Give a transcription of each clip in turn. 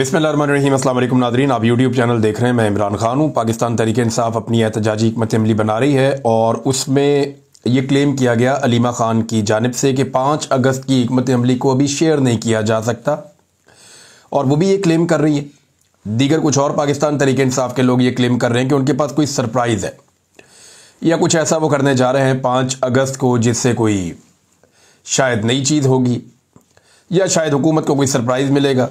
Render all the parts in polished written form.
बिस्मिल्लाहिर्रहमानिर्रहीम। अस्सलाम वालेकुम नादरीन, आप यूट्यूब चैनल देख रहे हैं। मैं इमरान खान हूँ। पाकिस्तान तहरीक इंसाफ अपनी एहतजाजी हिकमत अमली बना रही है और उसमें ये क्लेम किया गया अलीमा खान की जानिब से कि 5 अगस्त की हिकमत अमली को अभी शेयर नहीं किया जा सकता, और वो भी ये क्लेम कर रही है। दीगर कुछ और पाकिस्तान तहरीक इंसाफ के लोग ये क्लेम कर रहे हैं कि उनके पास कोई सरप्राइज़ है या कुछ ऐसा वो करने जा रहे हैं 5 अगस्त को, जिससे कोई शायद नई चीज़ होगी या शायद हुकूमत को कोई सरप्राइज़ मिलेगा।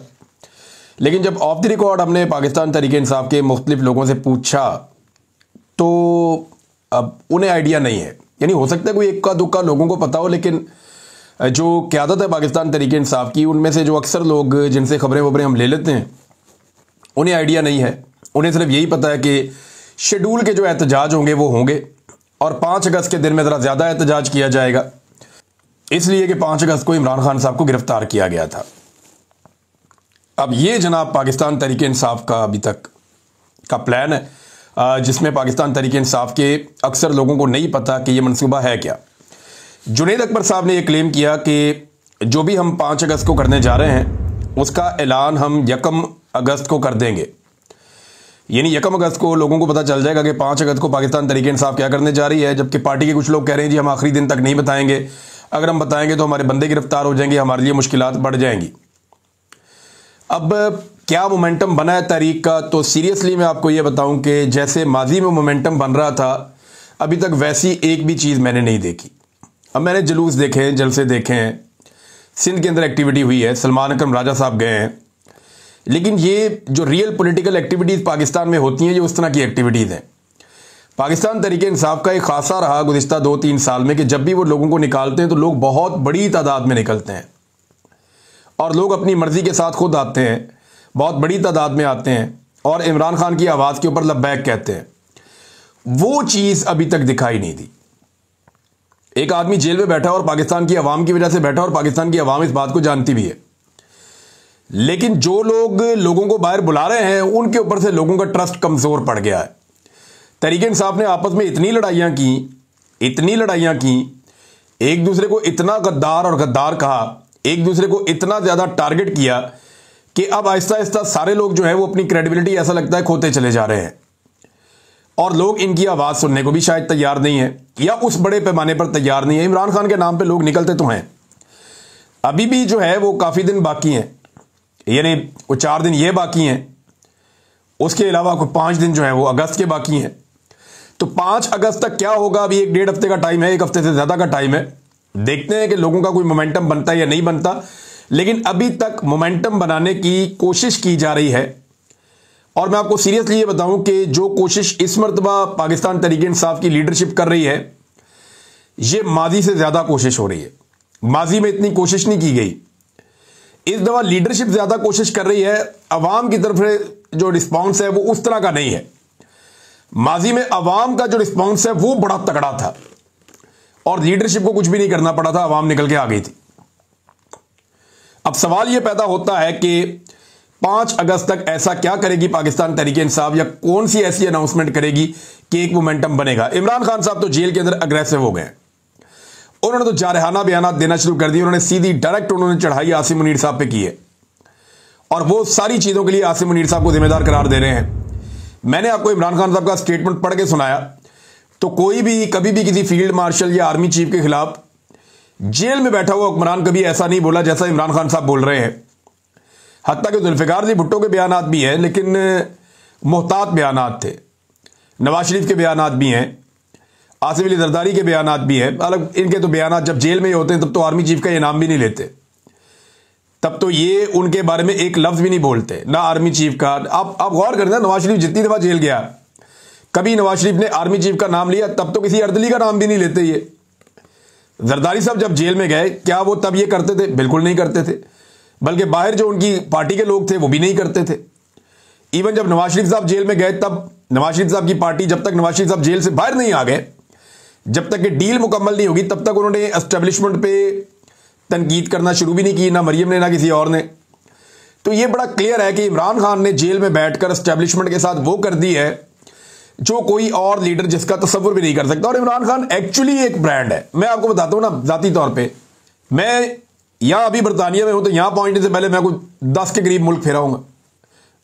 लेकिन जब ऑफ द रिकॉर्ड हमने पाकिस्तान तहरीक इंसाफ के मुख्तलिफ लोगों से पूछा तो अब उन्हें आइडिया नहीं है। यानी हो सकता है कोई इक्का दुक्का लोगों को पता हो, लेकिन जो क़यादत है पाकिस्तान तहरीक इंसाफ की, उनमें से जो अक्सर लोग जिनसे खबरें वबरें हम ले लेते हैं, उन्हें आइडिया नहीं है। उन्हें सिर्फ यही पता है कि शेड्यूल के जो एहतजाज होंगे वो होंगे और 5 अगस्त के दिन में ज़रा ज़्यादा एहतजाज किया जाएगा, इसलिए कि 5 अगस्त को इमरान खान साहब को गिरफ्तार किया गया था। अब ये जनाब पाकिस्तान तहरीक इंसाफ का अभी तक का प्लान है, जिसमें पाकिस्तान तहरीक इंसाफ के अक्सर लोगों को नहीं पता कि ये मनसूबा है क्या। जुनैद अकबर साहब ने यह क्लेम किया कि जो भी हम 5 अगस्त को करने जा रहे हैं उसका ऐलान हम 1 अगस्त को कर देंगे। यानी 1 अगस्त को लोगों को पता चल जाएगा कि 5 अगस्त को पाकिस्तान तहरीक इंसाफ क्या करने जा रही है, जबकि पार्टी के कुछ लोग कह रहे हैं जी हम आखिरी दिन तक नहीं बताएंगे, अगर हम बताएंगे तो हमारे बंदे गिरफ्तार हो जाएंगे, हमारे लिए मुश्किलात बढ़ जाएंगी। अब क्या मोमेंटम बना है तहरीक का, तो सीरियसली मैं आपको ये बताऊं कि जैसे माजी में मोमेंटम बन रहा था, अभी तक वैसी एक भी चीज़ मैंने नहीं देखी। अब मैंने जुलूस देखे हैं, जलसे देखे हैं, सिंध के अंदर एक्टिविटी हुई है, सलमान अकरम राजा साहब गए हैं, लेकिन ये जो रियल पॉलिटिकल एक्टिविटीज़ पाकिस्तान में होती हैं ये उस तरह की एक्टिविटीज़ हैं। पाकिस्तान तहरीक इंसाफ का एक खासा रहा गुज़िश्ता 2-3 साल में कि जब भी वो लोगों को निकालते हैं तो लोग बहुत बड़ी तादाद में निकलते हैं और लोग अपनी मर्जी के साथ खुद आते हैं, बहुत बड़ी तादाद में आते हैं और इमरान खान की आवाज़ के ऊपर लब्बैक कहते हैं। वो चीज़ अभी तक दिखाई नहीं दी। एक आदमी जेल में बैठा और पाकिस्तान की आवाम की वजह से बैठा, और पाकिस्तान की आवाम इस बात को जानती भी है, लेकिन जो लोग लोगों को बाहर बुला रहे हैं उनके ऊपर से लोगों का ट्रस्ट कमज़ोर पड़ गया है। तहरीक इंसाफ ने आपस में इतनी लड़ाइयाँ की, एक दूसरे को इतना गद्दार और गद्दार कहा, एक दूसरे को इतना ज़्यादा टारगेट किया कि अब आहिस्ता आहिस्ता सारे लोग जो है वो अपनी क्रेडिबिलिटी ऐसा लगता है खोते चले जा रहे हैं और लोग इनकी आवाज़ सुनने को भी शायद तैयार नहीं है या उस बड़े पैमाने पर तैयार नहीं है। इमरान खान के नाम पे लोग निकलते तो हैं, अभी भी जो है वो काफ़ी दिन बाकी हैं, यानी वो 4 दिन ये बाकी हैं, उसके अलावा कोई 5 दिन जो है वो अगस्त के बाकी हैं। तो 5 अगस्त तक क्या होगा, अभी 1-1.5 हफ्ते का टाइम है, 1 हफ्ते से ज़्यादा का टाइम है। देखते हैं कि लोगों का कोई मोमेंटम बनता है या नहीं बनता, लेकिन अभी तक मोमेंटम बनाने की कोशिश की जा रही है। और मैं आपको सीरियसली ये बताऊं कि जो कोशिश इस मर्तबा पाकिस्तान तहरीक इंसाफ की लीडरशिप कर रही है, ये माजी से ज़्यादा कोशिश हो रही है। माजी में इतनी कोशिश नहीं की गई, इस दफ़ा लीडरशिप ज़्यादा कोशिश कर रही है। अवाम की तरफ से जो रिस्पॉन्स है वो उस तरह का नहीं है। माजी में अवाम का जो रिस्पॉन्स है वो बड़ा तगड़ा था और लीडरशिप को कुछ भी नहीं करना पड़ा था, अवाम निकल के आ गई थी। अब सवाल यह पैदा होता है कि 5 अगस्त तक ऐसा क्या करेगी पाकिस्तान तहरीक इंसाफ, या कौन सी ऐसी अनाउंसमेंट करेगी कि एक मोमेंटम बनेगा। इमरान खान साहब तो जेल के अंदर अग्रेसिव हो गए, उन्होंने तो जारहाना बयान देना शुरू कर दिए। उन्होंने सीधी डायरेक्ट उन्होंने चढ़ाई आसिम मुनीर साहब पे की है और वो सारी चीज़ों के लिए आसिम मुनीर साहब को जिम्मेदार करार दे रहे हैं। मैंने आपको इमरान खान साहब का स्टेटमेंट पढ़ के सुनाया, तो कोई भी कभी भी किसी फील्ड मार्शल या आर्मी चीफ के खिलाफ जेल में बैठा हुआ हुक्मरान कभी ऐसा नहीं बोला जैसा इमरान खान साहब बोल रहे हैं। हत्ता कि जुल्फ़िकार जी भुट्टो के बयानात भी हैं, लेकिन मोहतात बयानात थे। नवाज शरीफ के बयानात भी हैं, आसिफ अली जरदारी के बयानात भी हैं। अलग इनके तो बयानात जब जेल में ही होते हैं तब तो आर्मी चीफ का ये नाम भी नहीं लेते, तब तो ये उनके बारे में एक लफ्ज़ भी नहीं बोलते, ना आर्मी चीफ का। आप गौर करें ना, नवाज शरीफ जितनी दफ़ा जेल गया, कभी नवाज शरीफ ने आर्मी चीफ का नाम लिया? तब तो किसी अर्दली का नाम भी नहीं लेते ये। जरदारी साहब जब जेल में गए, क्या वो तब ये करते थे? बिल्कुल नहीं करते थे, बल्कि बाहर जो उनकी पार्टी के लोग थे वो भी नहीं करते थे। इवन जब नवाज शरीफ साहब जेल में गए, तब नवाज शरीफ साहब की पार्टी, जब तक नवाज शरीफ साहब जेल से बाहर नहीं आ गए, जब तक ये डील मुकम्मल नहीं होगी, तब तक उन्होंने एस्टेब्लिशमेंट पे तनकीद करना शुरू भी नहीं की, ना मरियम ने ना किसी और ने। तो ये बड़ा क्लियर है कि इमरान खान ने जेल में बैठकर एस्टेब्लिशमेंट के साथ वो कर दी है जो कोई और लीडर जिसका तसव्वुर भी नहीं कर सकता। और इमरान खान एक्चुअली एक ब्रांड है। मैं आपको बताता हूं ना, जाती तौर पे मैं यहां अभी बरतानिया में हूं, तो यहां पहुंचने से पहले मैं कुछ 10 के करीब मुल्क फेरा हूंगा।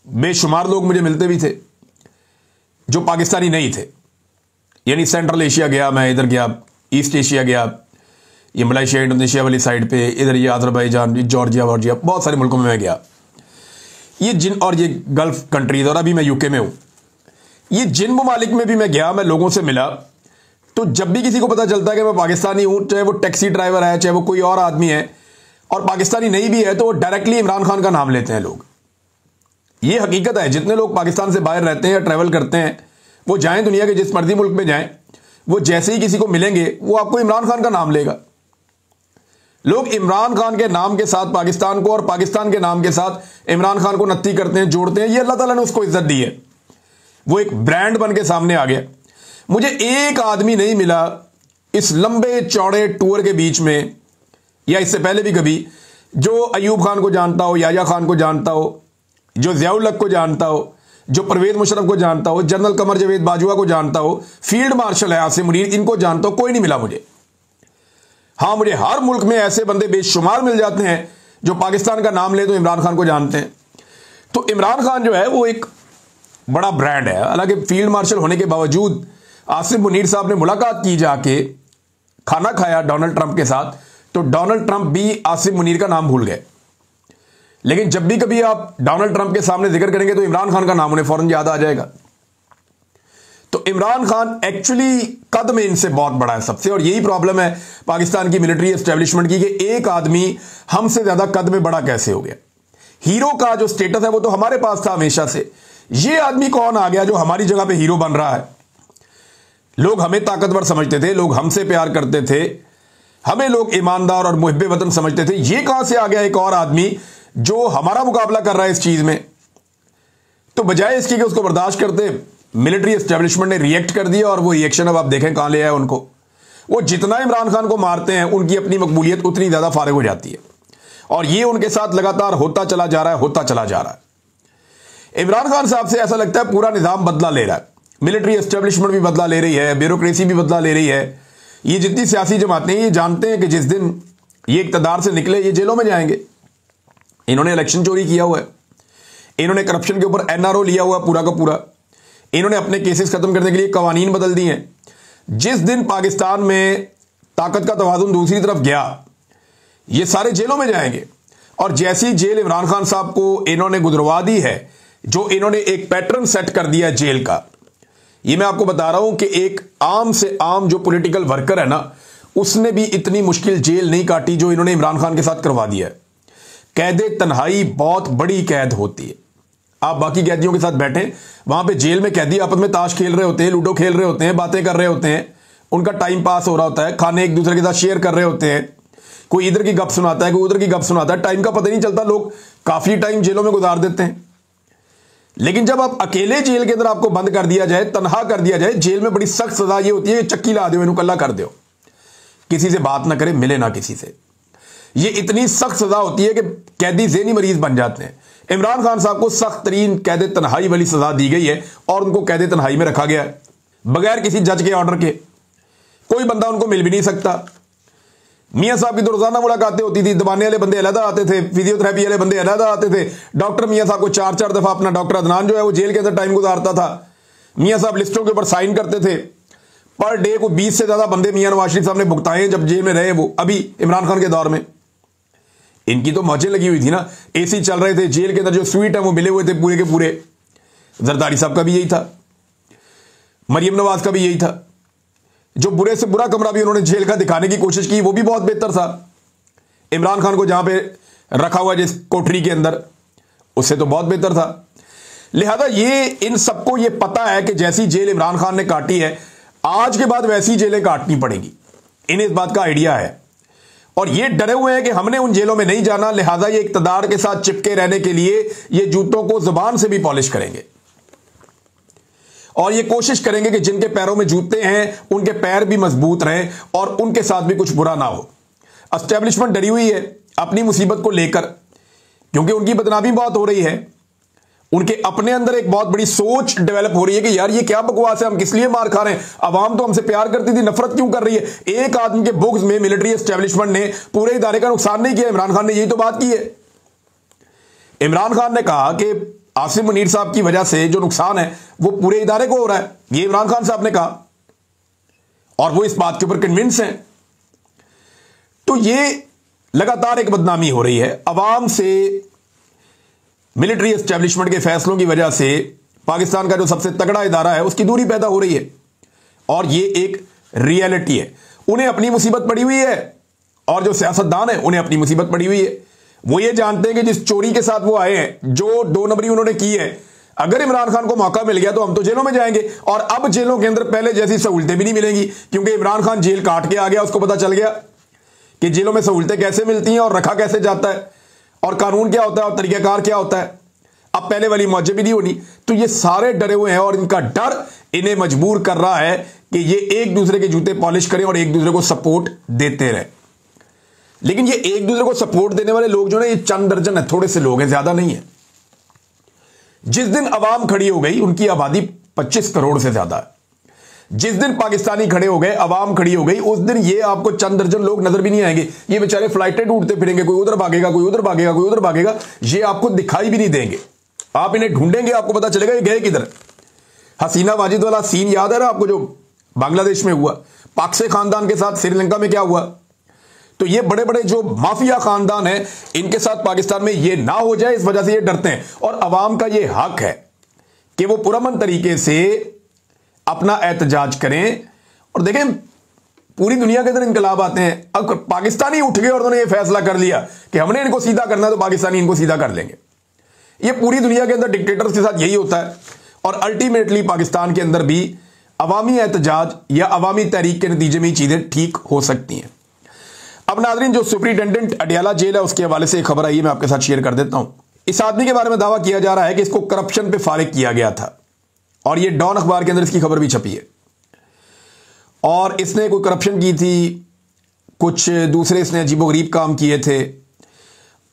बेशुमार लोग मुझे मिलते भी थे जो पाकिस्तानी नहीं थे, यानी सेंट्रल एशिया गया, मैं इधर गया, ईस्ट एशिया गया, ये मलेशिया इंडोनेशिया वाली साइड पे, इधर ये अजरबैजान, जॉर्जिया वॉर्जिया, बहुत सारे मुल्कों में मैं गया, और ये गल्फ कंट्रीज, और अभी मैं यूके में हूं। ये जिन ममालिक में भी मैं गया, मैं लोगों से मिला, तो जब भी किसी को पता चलता है कि मैं पाकिस्तानी हूं, चाहे वो टैक्सी ड्राइवर है, चाहे वो कोई और आदमी है, और पाकिस्तानी नहीं भी है, तो वो डायरेक्टली इमरान खान का नाम लेते हैं लोग। ये हकीकत है। जितने लोग पाकिस्तान से बाहर रहते हैं या ट्रैवल करते हैं, वो जाएं दुनिया के जिस मर्जी मुल्क में जाएं, वो जैसे ही किसी को मिलेंगे वो आपको इमरान खान का नाम लेगा। लोग इमरान खान के नाम के साथ पाकिस्तान को और पाकिस्तान के नाम के साथ इमरान खान को नत्ती करते हैं, जोड़ते हैं। ये अल्लाह ताला ने उसको इज्जत दी है, वो एक ब्रांड बन के सामने आ गया। मुझे एक आदमी नहीं मिला इस लंबे चौड़े टूर के बीच में या इससे पहले भी कभी, जो अयूब खान को जानता हो, याया खान को जानता हो, जो ज़ियाउल हक को जानता हो, जो परवेज मुशर्रफ को जानता हो, जनरल कमर जावेद बाजवा को जानता हो, फील्ड मार्शल है आसिम मुनीर, इनको जानता हो। कोई नहीं मिला मुझे। हां, मुझे हर मुल्क में ऐसे बंदे बेशुमार मिल जाते हैं जो पाकिस्तान का नाम ले तो इमरान खान को जानते हैं। तो इमरान खान जो है वो एक बड़ा ब्रांड है। हालांकि फील्ड मार्शल होने के बावजूद आसिम मुनीर साहब ने मुलाकात की, जाके खाना खाया डोनाल्ड ट्रंप के साथ, तो डोनाल्ड ट्रंप भी आसिम मुनीर का नाम भूल गए। लेकिन जब भी कभी आप डोनाल्ड ट्रंप के सामने जिक्र करेंगे तो इमरान खान का नाम उन्हें फौरन याद आ जाएगा। तो इमरान खान एक्चुअली कद में इनसे बहुत बड़ा है सबसे, और यही प्रॉब्लम है पाकिस्तान की मिलिट्री एस्टेब्लिशमेंट की कि एक आदमी हमसे ज्यादा कद में बड़ा कैसे हो गया। हीरो का जो स्टेटस है वो तो हमारे पास था हमेशा से, ये आदमी कौन आ गया जो हमारी जगह पे हीरो बन रहा है। लोग हमें ताकतवर समझते थे, लोग हमसे प्यार करते थे, हमें लोग ईमानदार और मुहिब्बे वतन समझते थे। ये कहां से आ गया एक और आदमी जो हमारा मुकाबला कर रहा है इस चीज में। तो बजाय इसकी कि उसको बर्दाश्त करते, मिलिट्री एस्टेब्लिशमेंट ने रिएक्ट कर दिया, और वो रिएक्शन अब आप देखें कहां ले आए उनको। वो जितना इमरान खान को मारते हैं उनकी अपनी मकबूलियत उतनी ज्यादा फारिग हो जाती है, और ये उनके साथ लगातार होता चला जा रहा है, होता चला जा रहा है। इमरान खान साहब से ऐसा लगता है पूरा निजाम बदला ले रहा है, मिलिट्री एस्टेब्लिशमेंट भी बदला ले रही है, ब्यूरोक्रेसी भी बदला ले रही है। ये जितनी सियासी जमातें हैं, ये जानते हैं कि जिस दिन ये इक़्तिदार से निकले ये जेलों में जाएंगे। इन्होंने इलेक्शन चोरी किया हुआ है, इन्होंने करप्शन के ऊपर एनआरओ लिया हुआ पूरा का पूरा, इन्होंने अपने केसेस खत्म करने के लिए कवानीन बदल दिए हैं। जिस दिन पाकिस्तान में ताकत का तवाज़ुन दूसरी तरफ गया, ये सारे जेलों में जाएंगे। और जैसी जेल इमरान खान साहब को इन्होंने गुजरवा दी है, जो इन्होंने एक पैटर्न सेट कर दिया जेल का, ये मैं आपको बता रहा हूं कि एक आम से आम जो पॉलिटिकल वर्कर है ना, उसने भी इतनी मुश्किल जेल नहीं काटी जो इन्होंने इमरान खान के साथ करवा दिया है। कैदे तन्हाई बहुत बड़ी कैद होती है। आप बाकी कैदियों के साथ बैठें, वहां पे जेल में कैदी आपस में ताश खेल रहे होते हैं, लूडो खेल रहे होते हैं, बातें कर रहे होते हैं, उनका टाइम पास हो रहा होता है, खाने एक दूसरे के साथ शेयर कर रहे होते हैं, कोई इधर की गप सुनाता है, कोई उधर की गप सुनाता है, टाइम का पता नहीं चलता। लोग काफी टाइम जेलों में गुजार देते हैं। लेकिन जब आप अकेले जेल के अंदर आपको बंद कर दिया जाए, तनहा कर दिया जाए, जेल में बड़ी सख्त सजा ये होती है, चक्की ला दो, इन्हों कल्ला कर दो, किसी से बात ना करे, मिले ना किसी से। ये इतनी सख्त सजा होती है कि कैदी ज़हनी मरीज बन जाते हैं। इमरान खान साहब को सख्त तरीन कैदे तन्हाई वाली सजा दी गई है, और उनको कैदे तन्हाई में रखा गया है बगैर किसी जज के ऑर्डर के। कोई बंदा उनको मिल भी नहीं सकता। मियां साहब की तो रोजाना मुलाकातें होती थी, दबाने वाले बंदे अलग आते थे, फिजियोथेरेपी वाले बंदे अलग आते थे। डॉक्टर मियां साहब को 4-4 दफा अपना डॉक्टर अदनान जो है वो जेल के अंदर टाइम गुजारता था। मियां साहब लिस्टों के ऊपर साइन करते थे। पर डे को 20 से ज्यादा बंदे मियां नवाज शरीफ साहब ने भुगताए जब जेल में रहे वो, अभी इमरान खान के दौर में। इनकी तो मौजें लगी हुई थी ना, एसी चल रहे थे, जेल के अंदर जो स्वीट है वो मिले हुए थे पूरे के पूरे। जरदारी साहब का भी यही था, मरियम नवाज का भी यही था। जो बुरे से बुरा कमरा भी उन्होंने जेल का दिखाने की कोशिश की, वो भी बहुत बेहतर था। इमरान खान को जहां पे रखा हुआ जिस कोठरी के अंदर, उससे तो बहुत बेहतर था। लिहाजा ये इन सबको ये पता है कि जैसी जेल इमरान खान ने काटी है, आज के बाद वैसी जेलें काटनी पड़ेगी। इन्हें इस बात का आइडिया है, और ये डरे हुए हैं कि हमने उन जेलों में नहीं जाना। लिहाजा ये इक्तदार के साथ चिपके रहने के लिए ये जूतों को जुबान से भी पॉलिश करेंगे, और ये कोशिश करेंगे कि जिनके पैरों में जूते हैं उनके पैर भी मजबूत रहें और उनके साथ भी कुछ बुरा ना हो। एस्टेब्लिशमेंट डरी हुई है अपनी मुसीबत को लेकर, क्योंकि उनकी बदनामी बहुत हो रही है। उनके अपने अंदर एक बहुत बड़ी सोच डेवलप हो रही है कि यार ये क्या बकवास है, हम किस लिए मार खा रहे हैं, अवाम तो हमसे प्यार करती थी, नफरत क्यों कर रही है। एक आदमी के बुग्ज में मिलिट्री एस्टेब्लिशमेंट ने पूरे इदारे का नुकसान नहीं किया। इमरान खान ने यही तो बात की है। इमरान खान ने कहा कि आसिम मुनीर साहब की वजह से जो नुकसान है वो पूरे इदारे को हो रहा है, ये इमरान खान साहब ने कहा और वो इस बात के ऊपर कन्विंस हैं। तो ये लगातार एक बदनामी हो रही है अवाम से। मिलिट्री एस्टेब्लिशमेंट के फैसलों की वजह से पाकिस्तान का जो सबसे तगड़ा इदारा है उसकी दूरी पैदा हो रही है और ये एक रियलिटी है। उन्हें अपनी मुसीबत पड़ी हुई है और जो सियासतदान है उन्हें अपनी मुसीबत पड़ी हुई है। वो ये जानते हैं कि जिस चोरी के साथ वो आए हैं, जो 2 नंबरी उन्होंने की है, अगर इमरान खान को मौका मिल गया तो हम तो जेलों में जाएंगे और अब जेलों के अंदर पहले जैसी सहूलतें भी नहीं मिलेंगी, क्योंकि इमरान खान जेल काट के आ गया, उसको पता चल गया कि जेलों में सहूलतें कैसे मिलती हैं और रखा कैसे जाता है और कानून क्या होता है और तरीकाकार क्या होता है। अब पहले वाली मौजें भी नहीं होनी। तो ये सारे डरे हुए हैं और इनका डर इन्हें मजबूर कर रहा है कि ये एक दूसरे के जूते पॉलिश करें और एक दूसरे को सपोर्ट देते रहे। लेकिन ये एक दूसरे को सपोर्ट देने वाले लोग जो है ये चंद दर्जन है, थोड़े से लोग हैं, ज्यादा नहीं है। जिस दिन अवाम खड़ी हो गई, उनकी आबादी 25 करोड़ से ज्यादा है। जिस दिन पाकिस्तानी खड़े हो गए, अवाम खड़ी हो गई, उस दिन ये आपको चंद दर्जन लोग नजर भी नहीं आएंगे। ये बेचारे फ्लाइटें ढूंढते फिरेंगे, कोई उधर भागेगा, कोई उधर भागेगा, कोई उधर भागेगा, ये आपको दिखाई भी नहीं देंगे। आप इन्हें ढूंढेंगे, आपको पता चलेगा ये गए किधर। हसीना माजिद वाला सीन याद है ना आपको, जो बांग्लादेश में हुआ, पाकसे खानदान के साथ श्रीलंका में क्या हुआ। तो ये बड़े बड़े जो माफिया खानदान है, इनके साथ पाकिस्तान में ये ना हो जाए, इस वजह से ये डरते हैं। और अवाम का ये हक है कि वो पुरअमन तरीके से अपना एहतजाज करें। और देखें, पूरी दुनिया के अंदर इनकलाब आते हैं। अब पाकिस्तानी उठ गए और उन्होंने ये फैसला कर लिया कि हमने इनको सीधा करना है, तो पाकिस्तानी इनको सीधा कर लेंगे। ये पूरी दुनिया के अंदर डिक्टेटर्स के साथ यही होता है। और अल्टीमेटली पाकिस्तान के अंदर भी अवामी एहतजाज या अवामी तहरीक के नतीजे में ही चीजें ठीक हो सकती हैं। अब नाज़रीन, जो सुपरिटेंडेंट अडियाला जेल है उसके हवाले से एक खबर आई है, मैं आपके साथ शेयर कर देता हूं। इस आदमी के बारे में दावा किया जा रहा है कि इसको करप्शन पे फारिग किया गया था और ये डॉन अखबार के अंदर इसकी खबर भी छपी है। और इसने कोई करप्शन की थी, कुछ दूसरे इसने अजीबोगरीब काम किए थे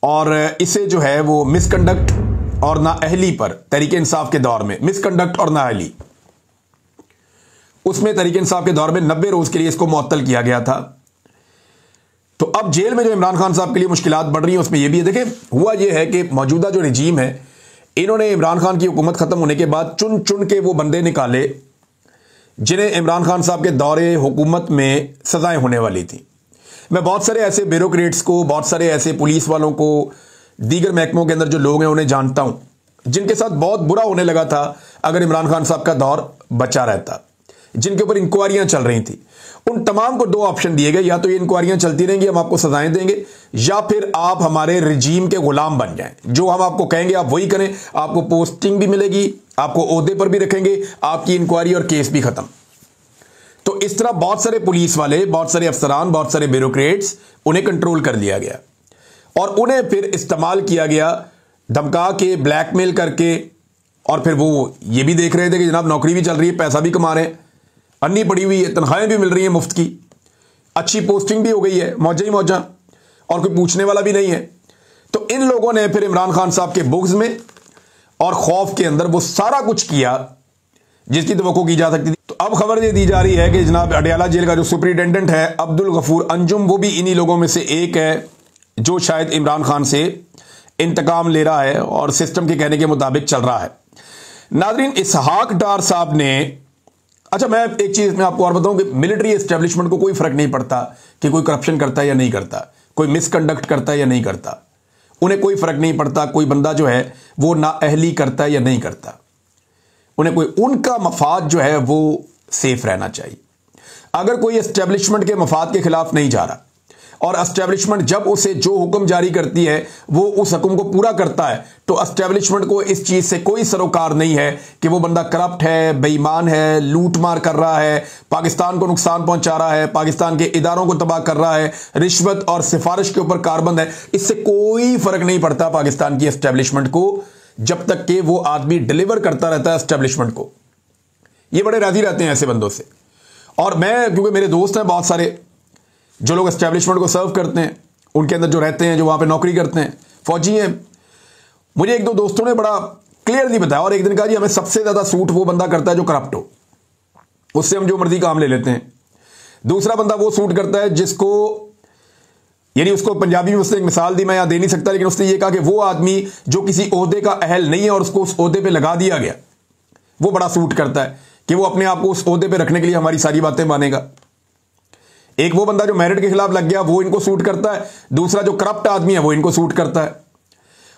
और इसे जो है वो मिसकंडक्ट और नाअहली पर तहरीक इंसाफ के दौर में, मिसकंडक्ट और नाअहली, उसमें तहरीक इंसाफ के दौर में 90 रोज के लिए इसको मुअत्तल किया गया था। तो अब जेल में जो इमरान खान साहब के लिए मुश्किलात बढ़ रही हैं उसमें यह भी है। देखें, हुआ यह है कि मौजूदा जो रिजीम है, इन्होंने इमरान खान की हुकूमत खत्म होने के बाद चुन चुन के वो बंदे निकाले जिन्हें इमरान खान साहब के दौरे हुकूमत में सजाएं होने वाली थी। मैं बहुत सारे ऐसे ब्यूरोक्रेट्स को, बहुत सारे ऐसे पुलिस वालों को, दीगर महकमों के अंदर जो लोग हैं उन्हें जानता हूं, जिनके साथ बहुत बुरा होने लगा था अगर इमरान खान साहब का दौर बचा रहता, जिनके ऊपर इंक्वायरियां चल रही थी। उन तमाम को 2 ऑप्शन दिए गए, या तो ये इंक्वायरियां चलती रहेंगी, हम आपको सजाएं देंगे, या फिर आप हमारे रिजीम के गुलाम बन जाएं, जो हम आपको कहेंगे आप वही करें, आपको पोस्टिंग भी मिलेगी, आपको ओहदे पर भी रखेंगे, आपकी इंक्वायरी और केस भी खत्म। तो इस तरह बहुत सारे पुलिस वाले, बहुत सारे अफसरान, बहुत सारे ब्यूरोक्रेट्स, उन्हें कंट्रोल कर लिया गया और उन्हें फिर इस्तेमाल किया गया धमका के, ब्लैकमेल करके। और फिर वो ये भी देख रहे थे कि जनाब नौकरी भी चल रही है, पैसा भी कमा रहे हैं, अन्नी पड़ी हुई है, तनख्वाहें भी मिल रही हैं मुफ्त की, अच्छी पोस्टिंग भी हो गई है, मौजा ही मौजा, और कोई पूछने वाला भी नहीं है। तो इन लोगों ने फिर इमरान खान साहब के बुग़्ज़ में और खौफ के अंदर वो सारा कुछ किया जिसकी तवक्को की जा सकती थी। तो अब खबर ये दी जा रही है कि जनाब अडियाला जेल का जो सुपरिटेंडेंट है अब्दुल गफूर अंजुम, वो भी इन्हीं लोगों में से एक है जो शायद इमरान खान से इंतकाम ले रहा है और सिस्टम के कहने के मुताबिक चल रहा है। नाज़रीन, इसहाक डार साहब ने, अच्छा मैं एक चीज में आपको और बताऊं कि मिलिट्री एस्टेब्लिशमेंट को कोई फर्क नहीं पड़ता कि कोई करप्शन करता है या नहीं करता, कोई मिसकंडक्ट करता है या नहीं करता, उन्हें कोई फर्क नहीं पड़ता कोई बंदा जो है वो नाअहली करता है या नहीं करता। उन्हें कोई, उनका मफाद जो है वो सेफ रहना चाहिए। अगर कोई एस्टेब्लिशमेंट के मफाद के खिलाफ नहीं जा रहा और एस्टेब्लिशमेंट जब उसे जो हुक्म जारी करती है वो उस हुक्म को पूरा करता है, तो एस्टेब्लिशमेंट को इस चीज से कोई सरोकार नहीं है कि वो बंदा करप्ट है, बेईमान है, लूट मार कर रहा है, पाकिस्तान को नुकसान पहुंचा रहा है, पाकिस्तान के इदारों को तबाह कर रहा है, रिश्वत और सिफारिश के ऊपर कारबंद है। इससे कोई फर्क नहीं पड़ता पाकिस्तान की एस्टेब्लिशमेंट को, जब तक कि वो आदमी डिलीवर करता रहता है एस्टेब्लिशमेंट को। ये बड़े राजी रहते हैं ऐसे बंदों से। और मैं, क्योंकि मेरे दोस्त हैं बहुत सारे जो लोग एस्टेब्लिशमेंट को सर्व करते हैं, उनके अंदर जो रहते हैं, जो वहां पे नौकरी करते हैं, फौजी हैं, मुझे 1-2 दोस्तों ने बड़ा क्लियरली बताया और एक दिन कहा जी हमें सबसे ज्यादा सूट वो बंदा करता है जो करप्ट हो, उससे हम जो मर्जी काम ले लेते हैं। दूसरा बंदा वो सूट करता है जिसको यानी उसको पंजाबी में उसने एक मिसाल दी, मैं यहां दे नहीं सकता, लेकिन उसने ये कहा कि वो आदमी जो किसी ओहदे का अहल नहीं है और उसको उस ओहदे पे लगा दिया गया, वो बड़ा सूट करता है कि वो अपने आप को उस ओहदे पे रखने के लिए हमारी सारी बातें मानेगा। एक वो बंदा जो मेरिट के खिलाफ लग गया, वो इनको सूट करता है। दूसरा जो करप्ट आदमी है, वो इनको सूट करता है।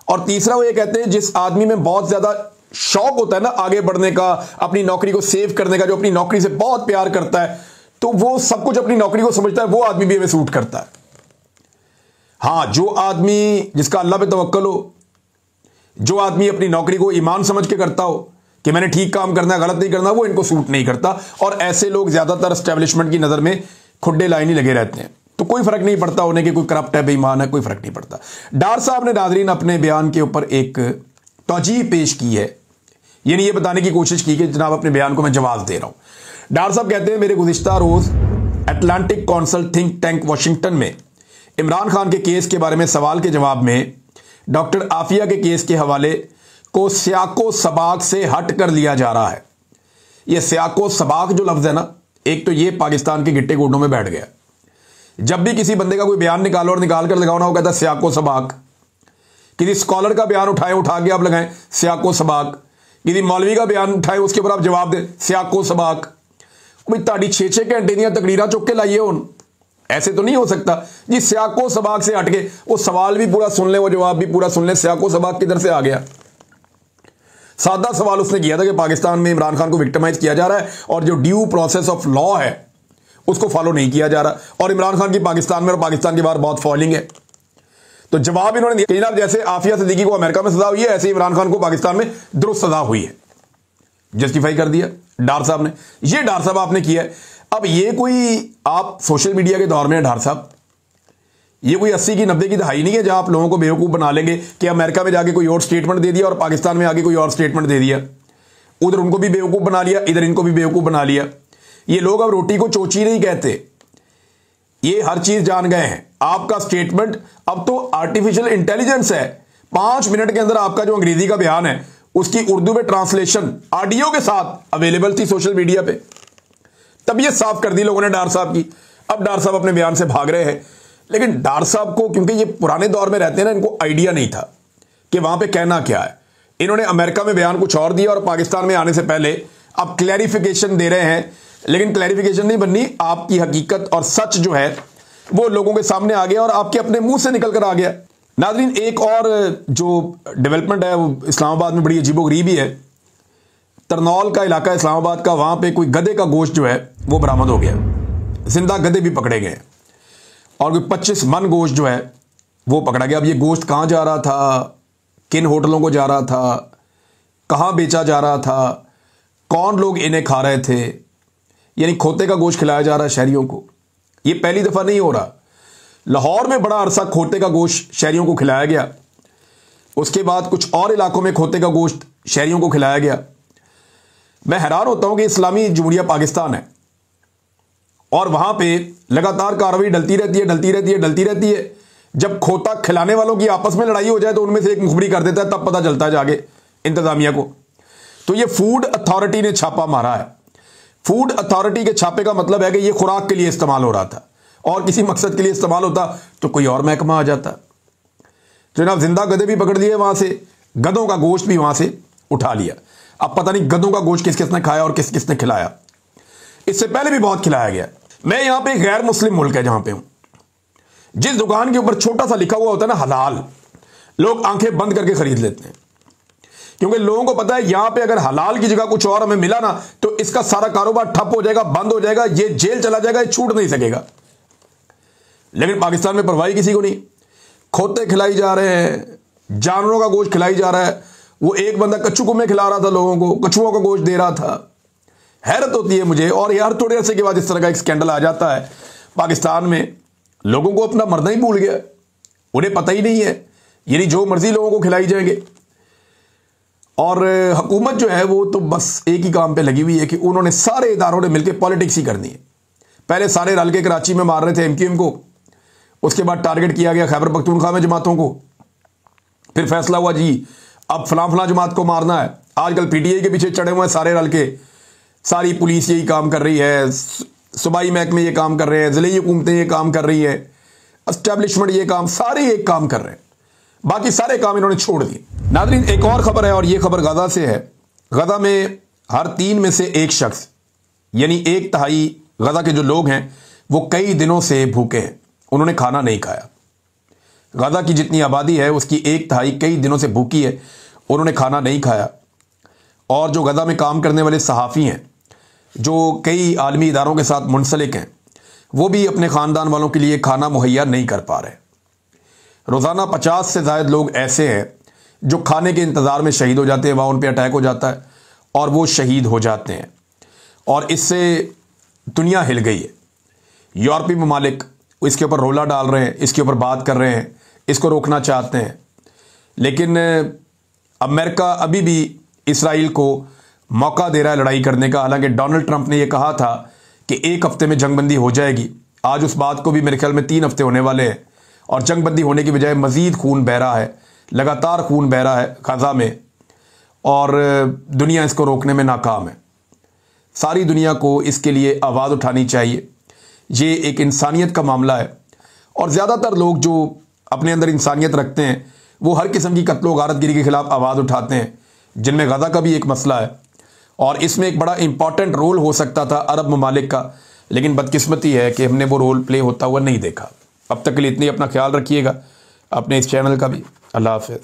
और तीसरा वो ये कहते हैं जिस आदमी में बहुत ज्यादा शौक होता है ना आगे बढ़ने का, अपनी नौकरी को सेव करने का, जो अपनी नौकरी से बहुत प्यार करता है, तो वो सब कुछ अपनी नौकरी को समझता है, वो आदमी भी हमें सूट करता है। हां, जो आदमी जिसका अल्लाह पे तवक्कल हो, जो आदमी अपनी नौकरी को ईमान समझ के करता हो कि मैंने ठीक काम करना है, गलत नहीं करना, वो इनको सूट नहीं करता। और ऐसे लोग ज्यादातर एस्टेब्लिशमेंट की नजर में खुड्डे लाइन ही लगे रहते हैं। तो कोई फर्क नहीं पड़ता उन्हें कि कोई करप्ट है, बेईमान है, कोई फर्क नहीं पड़ता। डार साहब ने नाजरीन अपने बयान के ऊपर एक तौजीह पेश की है, यानी ये बताने की कोशिश की कि जनाब अपने बयान को मैं जवाब दे रहा हूं। डार साहब कहते हैं, मेरे गुज़िश्ता रोज Atlantic Council think tank Washington में इमरान खान के केस के बारे में सवाल के जवाब में डॉक्टर आफिया के केस के हवाले को सियाको सबाक से हट कर लिया जा रहा है। यह सियाको सबाक जो लफ्ज है ना, एक तो ये पाकिस्तान के गिट्टे गोडों में बैठ गया। जब भी किसी बंदे का कोई बयान निकालो और निकाल कर लगाओ ना, वो कहता है सियाको सबाक। किसी स्कॉलर का बयान उठा के आप लगाएं, सियाको सबाक। किसी मौलवी का बयान उठाए, उसके ऊपर आप जवाब दें, सियाको सबाक। भाई ताड़ी 6-6 घंटे दियां तकरीरां चुक के लाइए हुन, ऐसे तो नहीं हो सकता जी। सियाको सबाक से हट के वो सवाल भी पूरा सुन ले, वो जवाब भी पूरा सुन ले। सियाको सबाक किधर से आ गया? सादा सवाल उसने किया था कि पाकिस्तान में इमरान खान को विक्टिमाइज किया जा रहा है और जो ड्यू प्रोसेस ऑफ लॉ है उसको फॉलो नहीं किया जा रहा, और इमरान खान की पाकिस्तान में और पाकिस्तान के बाहर बहुत फॉलोइंग है। तो जवाब इन्होंने दिया, जनाब जैसे आफिया सिद्दीकी को अमेरिका में सजा हुई है, ऐसे इमरान खान को पाकिस्तान में दुरुस्त सजा हुई है। जस्टिफाई कर दिया डार साहब ने। ये डार साहब आपने किया है। अब ये कोई आप सोशल मीडिया के दौर में डार साहब, ये कोई 80 की 90 की दहाई नहीं है जहां आप लोगों को बेवकूफ बना लेंगे कि अमेरिका में जाके कोई और स्टेटमेंट दे दिया और पाकिस्तान में आके कोई और स्टेटमेंट दे दिया। उधर उनको भी बेवकूफ बना लिया, इधर इनको भी बेवकूफ बना लिया। ये लोग अब रोटी को चोची नहीं कहते, ये हर चीज जान गए हैं। आपका स्टेटमेंट अब तो आर्टिफिशियल इंटेलिजेंस है। 5 मिनट के अंदर आपका जो अंग्रेजी का बयान है उसकी उर्दू में ट्रांसलेशन ऑडियो के साथ अवेलेबल थी सोशल मीडिया पे। तब ये साफ कर दी लोगों ने डार साहब की। अब डार साहब अपने बयान से भाग रहे हैं, लेकिन डार साहब को क्योंकि ये पुराने दौर में रहते हैं ना, इनको आइडिया नहीं था कि वहां पे कहना क्या है। इन्होंने अमेरिका में बयान कुछ और दिया और पाकिस्तान में आने से पहले अब क्लैरिफिकेशन दे रहे हैं, लेकिन क्लैरिफिकेशन नहीं बननी, आपकी हकीकत और सच जो है वो लोगों के सामने आ गया और आपके अपने मुंह से निकल कर आ गया। नाज़रीन, एक और जो डेवलपमेंट है वो इस्लामाबाद में बड़ी अजीबोगरीब ही है। तरनौल का इलाका इस्लामाबाद का, वहां पे कोई गधे का गोश्त जो है वो बरामद हो गया। जिंदा गधे भी पकड़े गए और कोई 25 मन गोश्त जो है वो पकड़ा गया। अब ये गोश्त कहां जा रहा था, किन होटलों को जा रहा था, कहां बेचा जा रहा था, कौन लोग इन्हें खा रहे थे, यानी खोते का गोश्त खिलाया जा रहा है शहरियों को। ये पहली दफा नहीं हो रहा। लाहौर में बड़ा अरसा खोते का गोश्त शहरियों को खिलाया गया, उसके बाद कुछ और इलाकों में खोते का गोश्त शहरियों को खिलाया गया। मैं हैरान होता हूं कि इस्लामी जमहूरिया पाकिस्तान है और वहां पे लगातार कार्रवाई डलती रहती है। जब खोता खिलाने वालों की आपस में लड़ाई हो जाए तो उनमें से एक मुखबरी कर देता है, तब पता चलता है जाके इंतजामिया को। तो ये फूड अथॉरिटी ने छापा मारा है। फूड अथॉरिटी के छापे का मतलब है कि ये खुराक के लिए इस्तेमाल हो रहा था, और किसी मकसद के लिए इस्तेमाल होता तो कोई और महकमा आ जाता। जनाब जिंदा गधे भी पकड़ लिए वहां से, गधों का गोश्त भी वहां से उठा लिया। अब पता नहीं गधों का गोश्त किस किसने खाया और किस किसने खिलाया। इससे पहले भी बहुत खिलाया गया। मैं यहां पे गैर मुस्लिम मुल्क है जहां पे हूं, जिस दुकान के ऊपर छोटा सा लिखा हुआ होता है ना हलाल, लोग आंखें बंद करके खरीद लेते हैं, क्योंकि लोगों को पता है यहां पे अगर हलाल की जगह कुछ और हमें मिला ना तो इसका सारा कारोबार ठप हो जाएगा, बंद हो जाएगा, ये जेल चला जाएगा, ये छूट नहीं सकेगा। लेकिन पाकिस्तान में परवाही किसी को नहीं। खोते खिलाई जा रहे हैं, जानवरों का गोश्त खिलाई जा रहा है। वो एक बंदा कच्चू कुम्मे खिला रहा था लोगों को, कछुओं का गोश्त दे रहा था। हैरत होती है मुझे। और यार थोड़े अरसे के बाद इस तरह का एक स्कैंडल आ जाता है पाकिस्तान में, लोगों को अपना मरना ही भूल गया, उन्हें पता ही नहीं है, यानी जो मर्जी लोगों को खिलाई जाएंगे। और हुकूमत जो है वो तो बस एक ही काम पे लगी हुई है कि उन्होंने सारे इदारों ने मिलकर पॉलिटिक्स ही करनी है। पहले सारे रल के कराची में मार रहे थे एमक्यूएम को, उसके बाद टारगेट किया गया खैबर पख्तूनख्वा में जमातों को, फिर फैसला हुआ जी अब फलां जमात को मारना है। आजकल पीटीआई के पीछे चढ़े हुए हैं सारे रल के, सारी पुलिस यही काम कर रही है, सूबाई महकमे ये काम कर रहे हैं, जिले हुकूमतें ये काम कर रही है, एस्टेब्लिशमेंट ये काम, सारे एक काम कर रहे हैं, बाकी सारे काम इन्होंने छोड़ दिए। नाज़रीन, एक और खबर है और ये खबर गाजा से है। गाजा में हर 3 में से 1 शख्स, यानी 1/3 गाजा के जो लोग हैं वो कई दिनों से भूखे हैं, उन्होंने खाना नहीं खाया। गाजा की जितनी आबादी है उसकी 1/3 कई दिनों से भूखी है, उन्होंने खाना नहीं खाया। और जो गाजा में काम करने वाले सहाफ़ी हैं, जो कई आलमी इदारों के साथ मुंसलिक हैं, वो भी अपने ख़ानदान वालों के लिए खाना मुहैया नहीं कर पा रहे। रोज़ाना 50 से ज़ायद लोग ऐसे हैं जो खाने के इंतज़ार में शहीद हो जाते हैं, वहाँ उन पर अटैक हो जाता है और वो शहीद हो जाते हैं। और इससे दुनिया हिल गई है। यूरोपीय ममालिक इसके ऊपर रोला डाल रहे हैं, इसके ऊपर बात कर रहे हैं, इसको रोकना चाहते हैं। लेकिन अमेरिका अभी भी इसराइल को मौका दे रहा है लड़ाई करने का। हालांकि डोनाल्ड ट्रंप ने यह कहा था कि 1 हफ्ते में जंगबंदी हो जाएगी। आज उस बात को भी मेरे ख्याल में 3 हफ्ते होने वाले हैं और जंगबंदी होने की बजाय मज़ीद खून बह रहा है, लगातार खून बह रहा है गाज़ा में, और दुनिया इसको रोकने में नाकाम है। सारी दुनिया को इसके लिए आवाज़ उठानी चाहिए। ये एक इंसानियत का मामला है और ज़्यादातर लोग जो अपने अंदर इंसानियत रखते हैं वो हर किस्म की कत्लो गारतगिरी के ख़िलाफ़ आवाज़ उठाते हैं, जिनमें गाज़ा का भी एक मसला है। और इसमें एक बड़ा इंपॉर्टेंट रोल हो सकता था अरब ममालिक का, लेकिन बदकिस्मती है कि हमने वो रोल प्ले होता हुआ नहीं देखा। अब तक के लिए इतनी, अपना ख्याल रखिएगा, अपने इस चैनल का भी। अल्लाह हाफ़िज़।